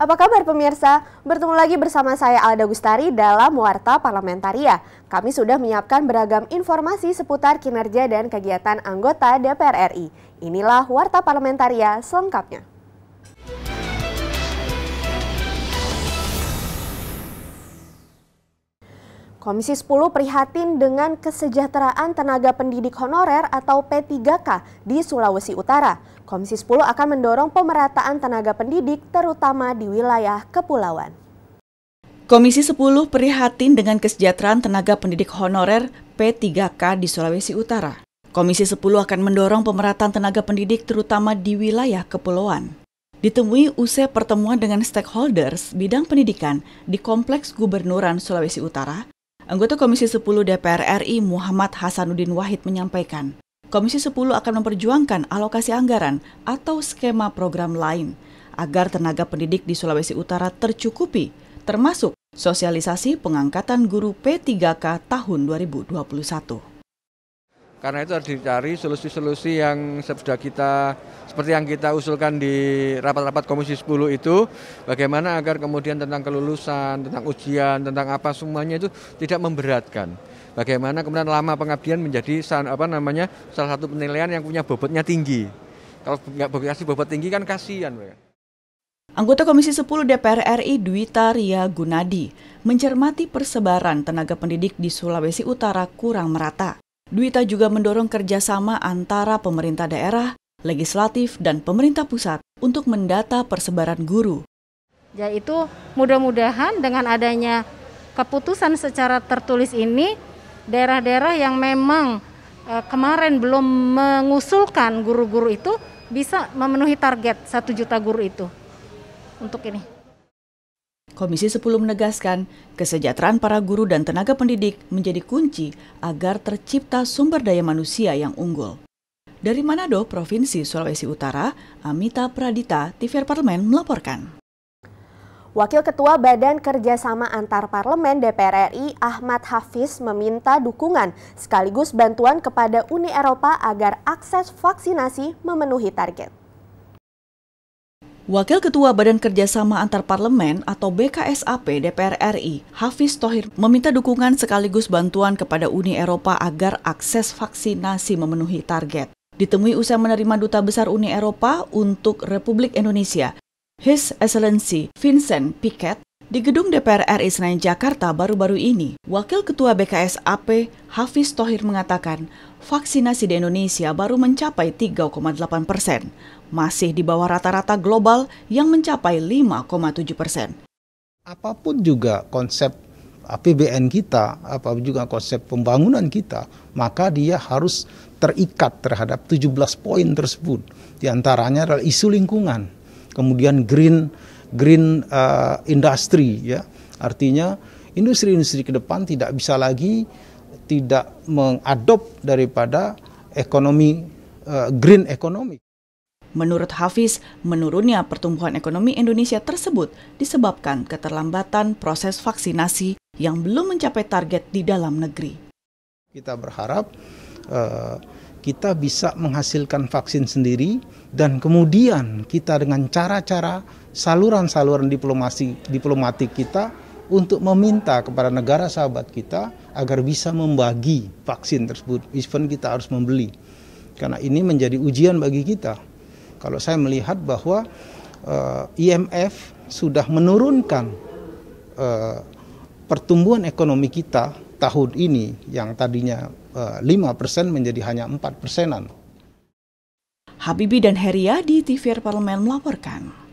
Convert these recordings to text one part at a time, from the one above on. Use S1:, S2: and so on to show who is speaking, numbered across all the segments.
S1: Apa kabar pemirsa? Bertemu lagi bersama saya Alda Gustari dalam Warta Parlamentaria. Kami sudah menyiapkan beragam informasi seputar kinerja dan kegiatan anggota DPR RI. Inilah Warta Parlamentaria selengkapnya. Komisi 10 prihatin dengan kesejahteraan tenaga pendidik honorer atau P3K di Sulawesi Utara. Komisi 10 akan mendorong pemerataan tenaga pendidik terutama di wilayah kepulauan.
S2: Komisi 10 prihatin dengan kesejahteraan tenaga pendidik honorer P3K di Sulawesi Utara. Komisi 10 akan mendorong pemerataan tenaga pendidik terutama di wilayah kepulauan. Ditemui usai pertemuan dengan stakeholders bidang pendidikan di Kompleks Gubernuran Sulawesi Utara, anggota Komisi 10 DPR RI Muhammad Hasanuddin Wahid menyampaikan, Komisi 10 akan memperjuangkan alokasi anggaran atau skema program lain agar tenaga pendidik di Sulawesi Utara tercukupi, termasuk sosialisasi pengangkatan guru P3K tahun 2021.
S3: Karena itu harus dicari solusi-solusi yang seperti yang kita usulkan di rapat-rapat Komisi 10 itu, bagaimana agar kemudian tentang kelulusan, tentang ujian, tentang apa semuanya itu tidak memberatkan. Bagaimana kemudian lama pengabdian menjadi salah satu penilaian yang punya bobotnya tinggi. Kalau nggak kasih bobot tinggi kan kasihan.
S2: Anggota Komisi 10 DPR RI Dwita Ria Gunadi mencermati persebaran tenaga pendidik di Sulawesi Utara kurang merata. Dwita juga mendorong kerjasama antara pemerintah daerah, legislatif, dan pemerintah pusat untuk mendata persebaran guru.
S4: Yaitu mudah-mudahan dengan adanya keputusan secara tertulis ini, daerah-daerah yang memang kemarin belum mengusulkan guru-guru itu bisa memenuhi target 1 juta guru itu untuk ini.
S2: Komisi 10 menegaskan, kesejahteraan para guru dan tenaga pendidik menjadi kunci agar tercipta sumber daya manusia yang unggul. Dari Manado, Provinsi Sulawesi Utara, Amita Pradita, TVR Parlemen melaporkan.
S1: Wakil Ketua Badan Kerjasama Antar Parlemen DPR RI Ahmad Hafiz meminta dukungan sekaligus bantuan kepada Uni Eropa agar akses vaksinasi memenuhi target.
S2: Wakil Ketua Badan Kerjasama Antar Parlemen atau BKSAP DPR RI, Hafiz Thohir, meminta dukungan sekaligus bantuan kepada Uni Eropa agar akses vaksinasi memenuhi target. Ditemui usai menerima Duta Besar Uni Eropa untuk Republik Indonesia, His Excellency Vincent Piquet, di gedung DPR RI Senayan Jakarta baru-baru ini, Wakil Ketua BKSAP Hafiz Thohir mengatakan vaksinasi di Indonesia baru mencapai 3,8%, masih di bawah rata-rata global yang mencapai 5,7%.
S5: Apapun juga konsep APBN kita, apapun juga konsep pembangunan kita, maka dia harus terikat terhadap 17 poin tersebut. Di antaranya adalah isu lingkungan. Kemudian green industry, ya, artinya industri-industri ke depan tidak bisa lagi tidak mengadop daripada ekonomi green economy.
S2: Menurut Hafiz, menurunnya pertumbuhan ekonomi Indonesia tersebut disebabkan keterlambatan proses vaksinasi yang belum mencapai target di dalam negeri.
S5: Kita berharap kita bisa menghasilkan vaksin sendiri dan kemudian kita dengan cara-cara saluran-saluran diplomatik kita untuk meminta kepada negara sahabat kita agar bisa membagi vaksin tersebut, even kita harus membeli. Karena ini menjadi ujian bagi kita. Kalau saya melihat bahwa IMF sudah menurunkan pertumbuhan ekonomi kita tahun ini yang tadinya 5% menjadi hanya 4%.
S2: Habibie dan Heria di TVR Parlemen melaporkan.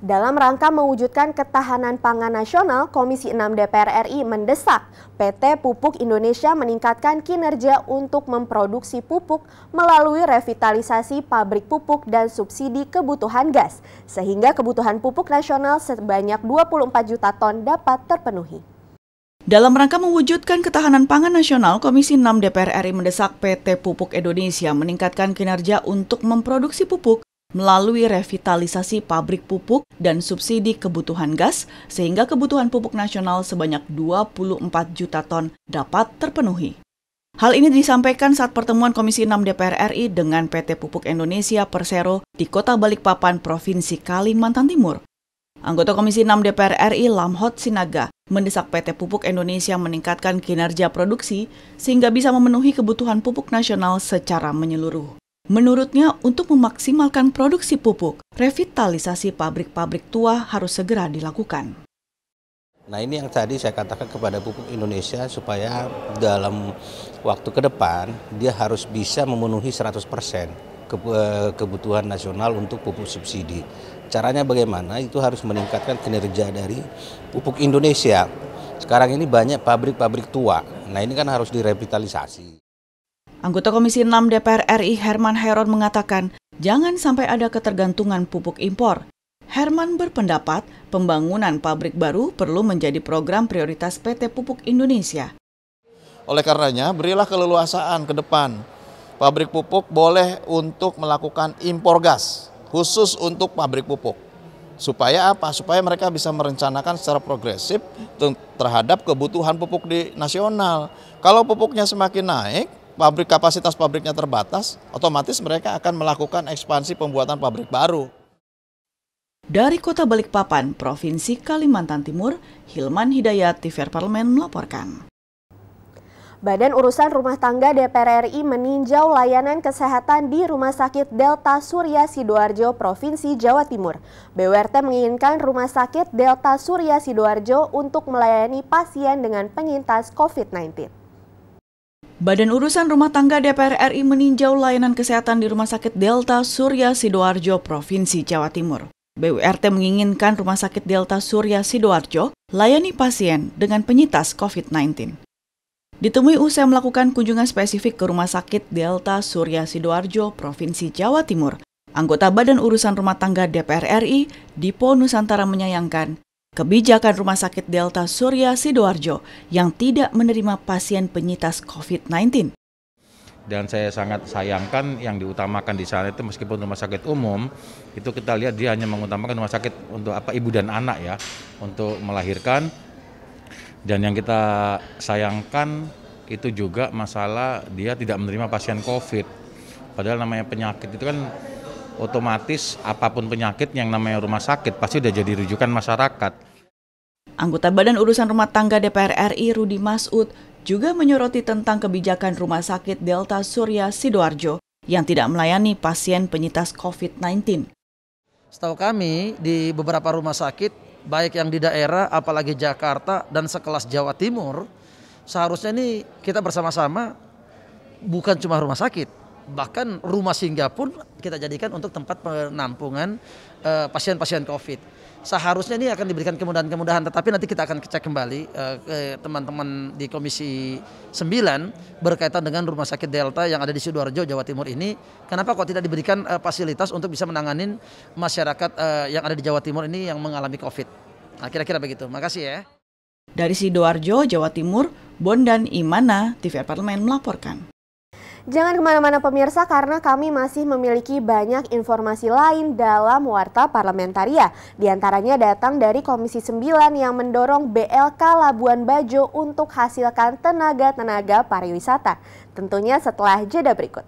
S1: Dalam rangka mewujudkan ketahanan pangan nasional, Komisi 6 DPR RI mendesak PT Pupuk Indonesia meningkatkan kinerja untuk memproduksi pupuk melalui revitalisasi pabrik pupuk dan subsidi kebutuhan gas, sehingga kebutuhan pupuk nasional sebanyak 24 juta ton dapat terpenuhi.
S2: Dalam rangka mewujudkan ketahanan pangan nasional, Komisi 6 DPR RI mendesak PT Pupuk Indonesia meningkatkan kinerja untuk memproduksi pupuk melalui revitalisasi pabrik pupuk dan subsidi kebutuhan gas, sehingga kebutuhan pupuk nasional sebanyak 24 juta ton dapat terpenuhi. Hal ini disampaikan saat pertemuan Komisi 6 DPR RI dengan PT Pupuk Indonesia Persero di Kota Balikpapan, Provinsi Kalimantan Timur. Anggota Komisi 6 DPR RI Lamhot Sinaga mendesak PT Pupuk Indonesia meningkatkan kinerja produksi sehingga bisa memenuhi kebutuhan pupuk nasional secara menyeluruh. Menurutnya, untuk memaksimalkan produksi pupuk, revitalisasi pabrik-pabrik tua harus segera dilakukan.
S6: Nah, ini yang tadi saya katakan kepada Pupuk Indonesia supaya dalam waktu ke depan dia harus bisa memenuhi 100% kebutuhan nasional untuk pupuk subsidi. Caranya bagaimana? Itu harus meningkatkan kinerja dari Pupuk Indonesia. Sekarang ini banyak pabrik-pabrik tua. Nah, ini kan harus direvitalisasi.
S2: Anggota Komisi 6 DPR RI Herman Heron mengatakan, jangan sampai ada ketergantungan pupuk impor. Herman berpendapat pembangunan pabrik baru perlu menjadi program prioritas PT Pupuk Indonesia.
S7: Oleh karenanya, berilah keleluasaan ke depan. Pabrik pupuk boleh untuk melakukan impor gas, khusus untuk pabrik pupuk. Supaya apa? Supaya mereka bisa merencanakan secara progresif terhadap kebutuhan pupuk di nasional. Kalau pupuknya semakin naik, kapasitas pabriknya terbatas, otomatis mereka akan melakukan ekspansi pembuatan pabrik baru.
S2: Dari Kota Balikpapan, Provinsi Kalimantan Timur, Hilman Hidayat, TVR Parlemen melaporkan.
S1: Badan Urusan Rumah Tangga DPR RI meninjau layanan kesehatan di Rumah Sakit Delta Surya Sidoarjo, Provinsi Jawa Timur. BURT menginginkan Rumah Sakit Delta Surya Sidoarjo untuk melayani pasien dengan penyintas COVID-19.
S2: Badan Urusan Rumah Tangga DPR RI meninjau layanan kesehatan di Rumah Sakit Delta Surya Sidoarjo, Provinsi Jawa Timur. BURT menginginkan Rumah Sakit Delta Surya Sidoarjo layani pasien dengan penyintas COVID-19. Ditemui usai melakukan kunjungan spesifik ke Rumah Sakit Delta Surya Sidoarjo, Provinsi Jawa Timur, anggota Badan Urusan Rumah Tangga DPR RI, Dipo Nusantara menyayangkan kebijakan Rumah Sakit Delta Surya Sidoarjo yang tidak menerima pasien penyintas COVID-19.
S8: Dan saya sangat sayangkan yang diutamakan di sana itu meskipun rumah sakit umum, itu kita lihat dia hanya mengutamakan rumah sakit untuk ibu dan anak ya, untuk melahirkan. Dan yang kita sayangkan itu juga masalah dia tidak menerima pasien COVID. Padahal namanya penyakit itu kan otomatis apapun penyakit yang namanya rumah sakit pasti udah jadi rujukan masyarakat.
S2: Anggota Badan Urusan Rumah Tangga DPR RI Rudi Masud juga menyoroti tentang kebijakan Rumah Sakit Delta Surya Sidoarjo yang tidak melayani pasien penyintas COVID-19.
S9: Setahu kami di beberapa rumah sakit, baik yang di daerah apalagi Jakarta dan sekelas Jawa Timur, seharusnya ini kita bersama-sama bukan cuma rumah sakit, bahkan rumah singgah pun kita jadikan untuk tempat penampungan pasien-pasien COVID. Seharusnya ini akan diberikan kemudahan-kemudahan, tetapi nanti kita akan cek kembali ke teman-teman di Komisi 9 berkaitan dengan Rumah Sakit Delta yang ada di Sidoarjo, Jawa Timur ini. Kenapa kok tidak diberikan fasilitas untuk bisa menanganin masyarakat yang ada di Jawa Timur ini yang mengalami COVID? Nah, kira-kira begitu. Makasih ya.
S2: Dari Sidoarjo, Jawa Timur, Bondan Imana, TVR Parlemen melaporkan.
S1: Jangan kemana-mana pemirsa karena kami masih memiliki banyak informasi lain dalam Warta Parlamentaria. Di antaranya datang dari Komisi 9 yang mendorong BLK Labuan Bajo untuk hasilkan tenaga-tenaga pariwisata. Tentunya setelah jeda berikut.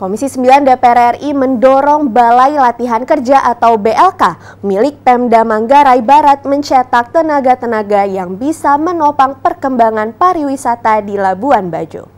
S1: Komisi 9 DPR RI mendorong Balai Latihan Kerja atau BLK milik Pemda Manggarai Barat mencetak tenaga-tenaga yang bisa menopang perkembangan pariwisata di Labuan Bajo.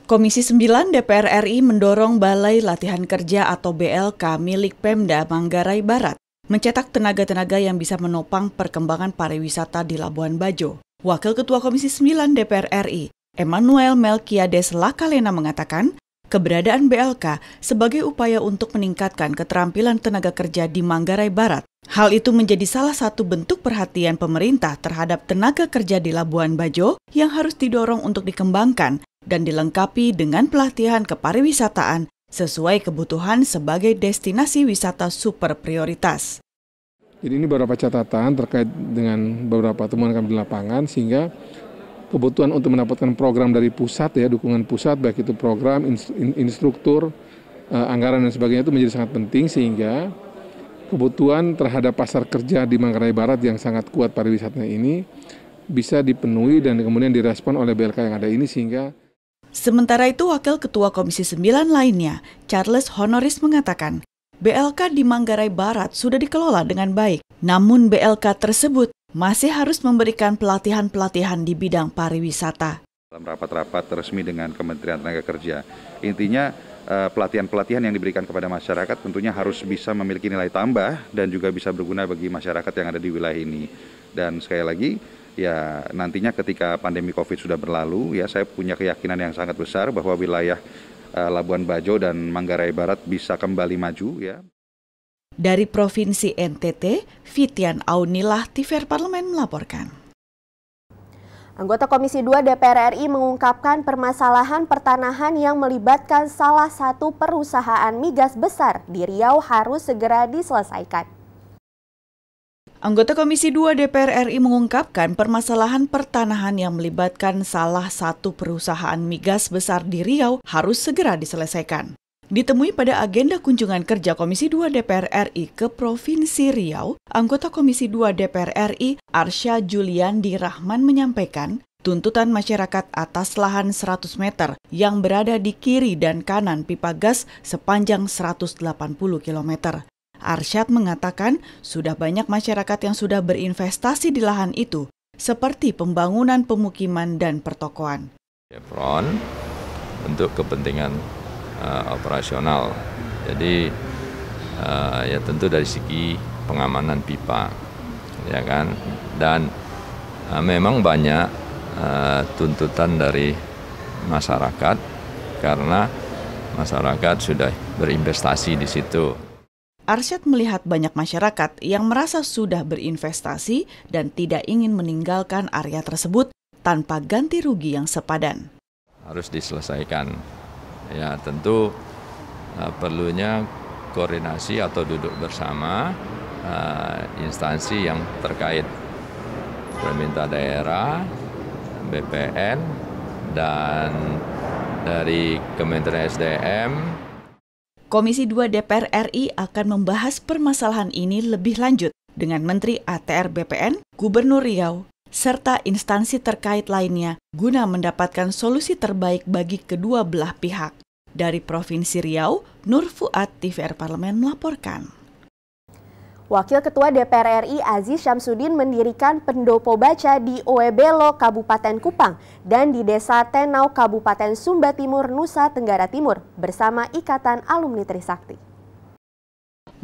S2: Komisi 9 DPR RI mendorong Balai Latihan Kerja atau BLK milik Pemda Manggarai Barat mencetak tenaga-tenaga yang bisa menopang perkembangan pariwisata di Labuan Bajo. Wakil Ketua Komisi 9 DPR RI, Emmanuel Melkiades Lakalena mengatakan, keberadaan BLK sebagai upaya untuk meningkatkan keterampilan tenaga kerja di Manggarai Barat. Hal itu menjadi salah satu bentuk perhatian pemerintah terhadap tenaga kerja di Labuan Bajo yang harus didorong untuk dikembangkan dan dilengkapi dengan pelatihan kepariwisataan sesuai kebutuhan sebagai destinasi wisata super prioritas.
S10: Jadi ini beberapa catatan terkait dengan beberapa temuan kami di lapangan, sehingga kebutuhan untuk mendapatkan program dari pusat ya, dukungan pusat baik itu program, instruktur, anggaran dan sebagainya itu menjadi sangat penting, sehingga kebutuhan terhadap pasar kerja di Manggarai Barat yang sangat kuat pariwisata ini bisa dipenuhi dan kemudian direspon oleh BLK yang ada ini sehingga.
S2: Sementara itu, Wakil Ketua Komisi 9 lainnya, Charles Honoris mengatakan, BLK di Manggarai Barat sudah dikelola dengan baik. Namun BLK tersebut masih harus memberikan pelatihan-pelatihan di bidang pariwisata.
S11: Dalam rapat-rapat resmi dengan Kementerian Tenaga Kerja, intinya pelatihan-pelatihan yang diberikan kepada masyarakat tentunya harus bisa memiliki nilai tambah dan juga bisa berguna bagi masyarakat yang ada di wilayah ini. Dan sekali lagi, ya nantinya ketika pandemi COVID sudah berlalu, ya saya punya keyakinan yang sangat besar bahwa wilayah Labuan Bajo dan Manggarai Barat bisa kembali maju. Ya.
S2: Dari Provinsi NTT, Fitian Aunilah, TVR Parlemen melaporkan.
S1: Anggota Komisi 2 DPR RI mengungkapkan permasalahan pertanahan yang melibatkan salah satu perusahaan migas besar di Riau harus segera diselesaikan.
S2: Anggota Komisi 2 DPR RI mengungkapkan permasalahan pertanahan yang melibatkan salah satu perusahaan migas besar di Riau harus segera diselesaikan. Ditemui pada agenda kunjungan kerja Komisi 2 DPR RI ke Provinsi Riau, anggota Komisi 2 DPR RI Arsya Juliandi Rahman menyampaikan tuntutan masyarakat atas lahan 100 meter yang berada di kiri dan kanan pipa gas sepanjang 180 km. Arsyad mengatakan sudah banyak masyarakat yang sudah berinvestasi di lahan itu, seperti pembangunan pemukiman dan pertokoan.
S12: Chevron untuk kepentingan operasional. Jadi ya tentu dari segi pengamanan pipa, ya kan. Dan memang banyak tuntutan dari masyarakat karena masyarakat sudah berinvestasi di situ.
S2: Arsyad melihat banyak masyarakat yang merasa sudah berinvestasi dan tidak ingin meninggalkan area tersebut tanpa ganti rugi yang sepadan.
S12: Harus diselesaikan. Ya tentu perlunya koordinasi atau duduk bersama instansi yang terkait, pemerintah daerah, BPN, dan dari Kementerian SDM.
S2: Komisi 2 DPR RI akan membahas permasalahan ini lebih lanjut dengan Menteri ATR BPN, Gubernur Riau, serta instansi terkait lainnya guna mendapatkan solusi terbaik bagi kedua belah pihak. Dari Provinsi Riau, Nur Fuad, TVR Parlemen melaporkan.
S1: Wakil Ketua DPR RI Aziz Syamsuddin mendirikan pendopo baca di Oebelo, Kabupaten Kupang, dan di Desa Tenau, Kabupaten Sumba Timur, Nusa Tenggara Timur, bersama Ikatan Alumni Trisakti.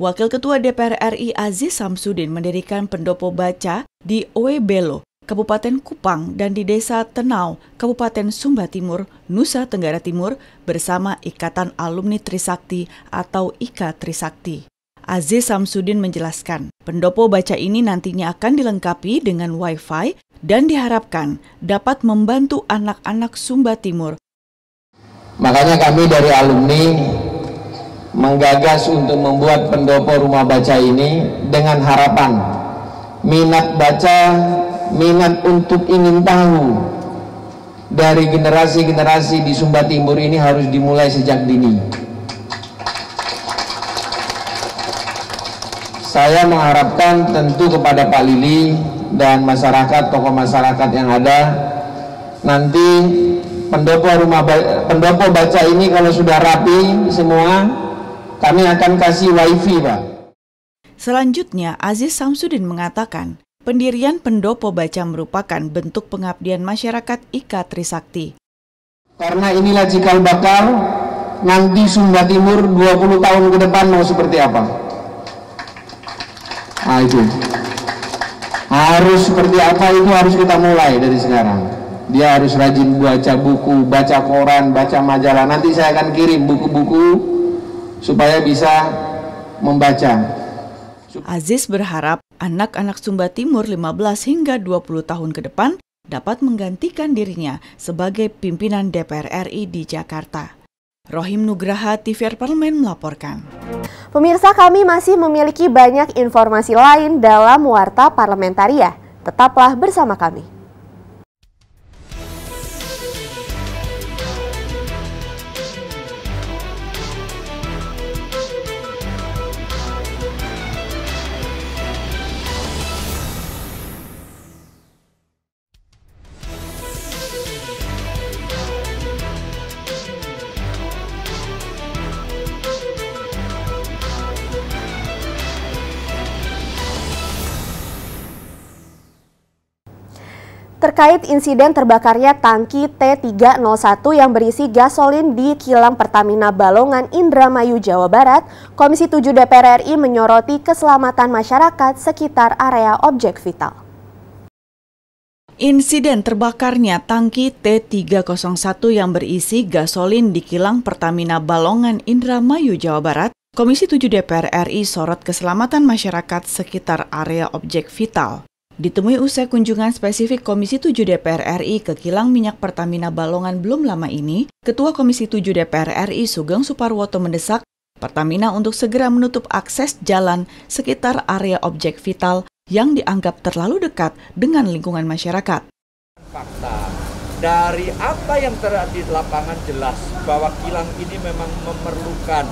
S2: Wakil Ketua DPR RI Aziz Syamsuddin mendirikan pendopo baca di Oebelo, Kabupaten Kupang, dan di Desa Tenau, Kabupaten Sumba Timur, Nusa Tenggara Timur, bersama Ikatan Alumni Trisakti atau IKA Trisakti. Aziz Syamsuddin menjelaskan, pendopo baca ini nantinya akan dilengkapi dengan Wi-Fi dan diharapkan dapat membantu anak-anak Sumba Timur.
S13: Makanya kami dari alumni menggagas untuk membuat pendopo rumah baca ini dengan harapan minat baca, minat untuk ingin tahu dari generasi-generasi di Sumba Timur ini harus dimulai sejak dini. Saya mengharapkan tentu kepada Pak Lili dan masyarakat, tokoh masyarakat yang ada, nanti pendopo baca ini kalau sudah rapi semua, kami akan kasih wifi, Pak.
S2: Selanjutnya, Aziz Syamsuddin mengatakan, pendirian pendopo baca merupakan bentuk pengabdian masyarakat IKA Trisakti.
S13: Karena inilah cikal bakal nanti Sumba Timur 20 tahun ke depan mau seperti apa. Nah itu harus seperti apa, itu harus kita mulai dari sekarang. Dia harus rajin baca buku, baca koran, baca majalah. Nanti saya akan kirim buku-buku supaya bisa membaca.
S2: Aziz berharap anak-anak Sumba Timur 15 hingga 20 tahun ke depan dapat menggantikan dirinya sebagai pimpinan DPR RI di Jakarta. Rohim Nugraha, TVR Parlemen melaporkan.
S1: Pemirsa, kami masih memiliki banyak informasi lain dalam Warta Parlamentaria. Tetaplah bersama kami. Terkait insiden terbakarnya tangki T301 yang berisi gasolin di kilang Pertamina Balongan, Indramayu, Jawa Barat, Komisi 7 DPR RI menyoroti keselamatan masyarakat sekitar area objek vital.
S2: Insiden terbakarnya tangki T301 yang berisi gasolin di kilang Pertamina Balongan, Indramayu, Jawa Barat, Komisi 7 DPR RI sorot keselamatan masyarakat sekitar area objek vital. Ditemui usai kunjungan spesifik Komisi 7 DPR RI ke kilang minyak Pertamina Balongan belum lama ini, Ketua Komisi 7 DPR RI Sugeng Suparwoto mendesak Pertamina untuk segera menutup akses jalan sekitar area objek vital yang dianggap terlalu dekat dengan lingkungan masyarakat.
S14: Fakta dari apa yang terjadi di lapangan jelas bahwa kilang ini memang memerlukan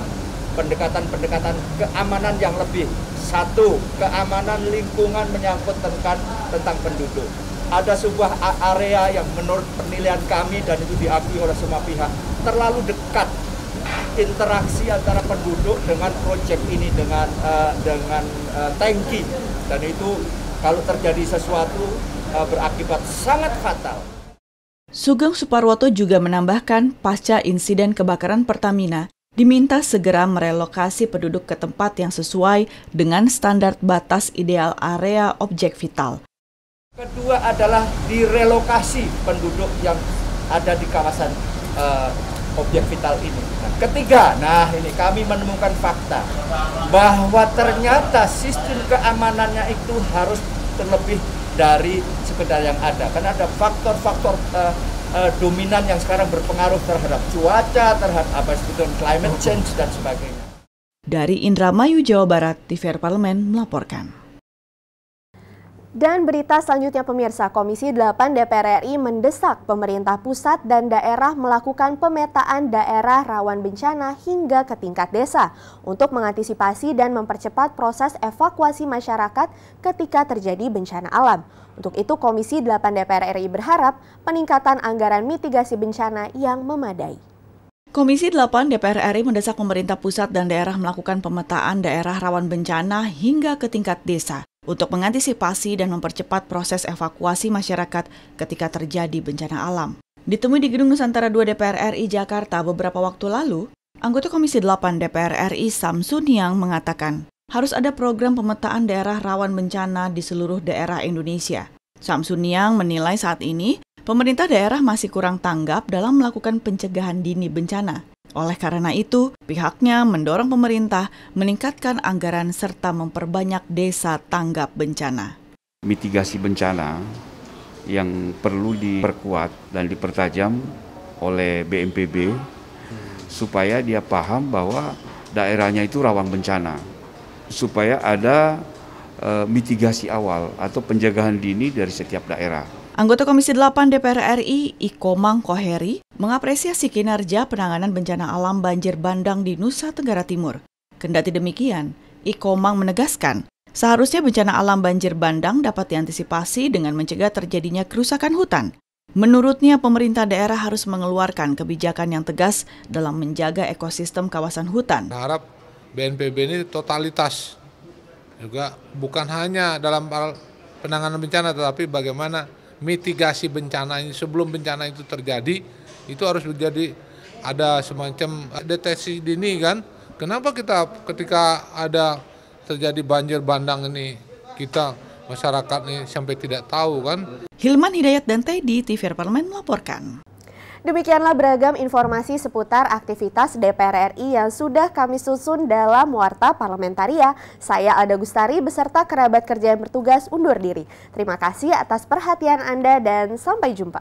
S14: pendekatan keamanan yang lebih. Satu, keamanan lingkungan menyangkut tentang penduduk. Ada sebuah area yang menurut penilaian kami dan itu diakui oleh semua pihak terlalu dekat interaksi antara penduduk dengan proyek ini dengan tangki, dan itu kalau terjadi sesuatu berakibat sangat fatal.
S2: Sugeng Suparwoto juga menambahkan pasca insiden kebakaran Pertamina diminta segera merelokasi penduduk ke tempat yang sesuai dengan standar batas ideal area objek vital.
S14: Kedua adalah direlokasi penduduk yang ada di kawasan objek vital ini. Ketiga, ini kami menemukan fakta bahwa ternyata sistem keamanannya itu harus terlebih dari sekedar yang ada. Karena ada faktor-faktor dominan yang sekarang berpengaruh terhadap cuaca, terhadap climate change dan sebagainya.
S2: Dari Indramayu, Jawa Barat, TVR Parlemen melaporkan.
S1: Dan berita selanjutnya pemirsa, Komisi 8 DPR RI mendesak pemerintah pusat dan daerah melakukan pemetaan daerah rawan bencana hingga ke tingkat desa untuk mengantisipasi dan mempercepat proses evakuasi masyarakat ketika terjadi bencana alam. Untuk itu Komisi 8 DPR RI berharap peningkatan anggaran mitigasi bencana yang memadai.
S2: Komisi 8 DPR RI mendesak pemerintah pusat dan daerah melakukan pemetaan daerah rawan bencana hingga ke tingkat desa untuk mengantisipasi dan mempercepat proses evakuasi masyarakat ketika terjadi bencana alam. Ditemui di Gedung Nusantara 2 DPR RI Jakarta beberapa waktu lalu, anggota Komisi 8 DPR RI Samsun Yang mengatakan harus ada program pemetaan daerah rawan bencana di seluruh daerah Indonesia. Samsun Yang menilai saat ini pemerintah daerah masih kurang tanggap dalam melakukan pencegahan dini bencana. Oleh karena itu, pihaknya mendorong pemerintah meningkatkan anggaran serta memperbanyak desa tanggap bencana.
S15: Mitigasi bencana yang perlu diperkuat dan dipertajam oleh BNPB supaya dia paham bahwa daerahnya itu rawan bencana. Supaya ada mitigasi awal atau pencegahan dini dari setiap daerah.
S2: Anggota Komisi 8 DPR RI, Ikomang Koheri, mengapresiasi kinerja penanganan bencana alam banjir bandang di Nusa Tenggara Timur. Kendati demikian, Ikomang menegaskan, seharusnya bencana alam banjir bandang dapat diantisipasi dengan mencegah terjadinya kerusakan hutan. Menurutnya, pemerintah daerah harus mengeluarkan kebijakan yang tegas dalam menjaga ekosistem kawasan hutan.
S16: Harap BNPB ini totalitas, juga bukan hanya dalam penanganan bencana, tetapi bagaimana mitigasi bencana ini sebelum bencana itu terjadi, itu harus menjadi ada semacam deteksi dini kan. Kenapa kita ketika ada terjadi banjir bandang ini, kita masyarakat ini sampai tidak tahu kan.
S2: Hilman Hidayat dan Teddy, TVR Parlemen melaporkan.
S1: Demikianlah beragam informasi seputar aktivitas DPR RI yang sudah kami susun dalam Warta Parlamentaria. Saya Alda Gustari beserta kerabat kerja yang bertugas undur diri. Terima kasih atas perhatian Anda dan sampai jumpa.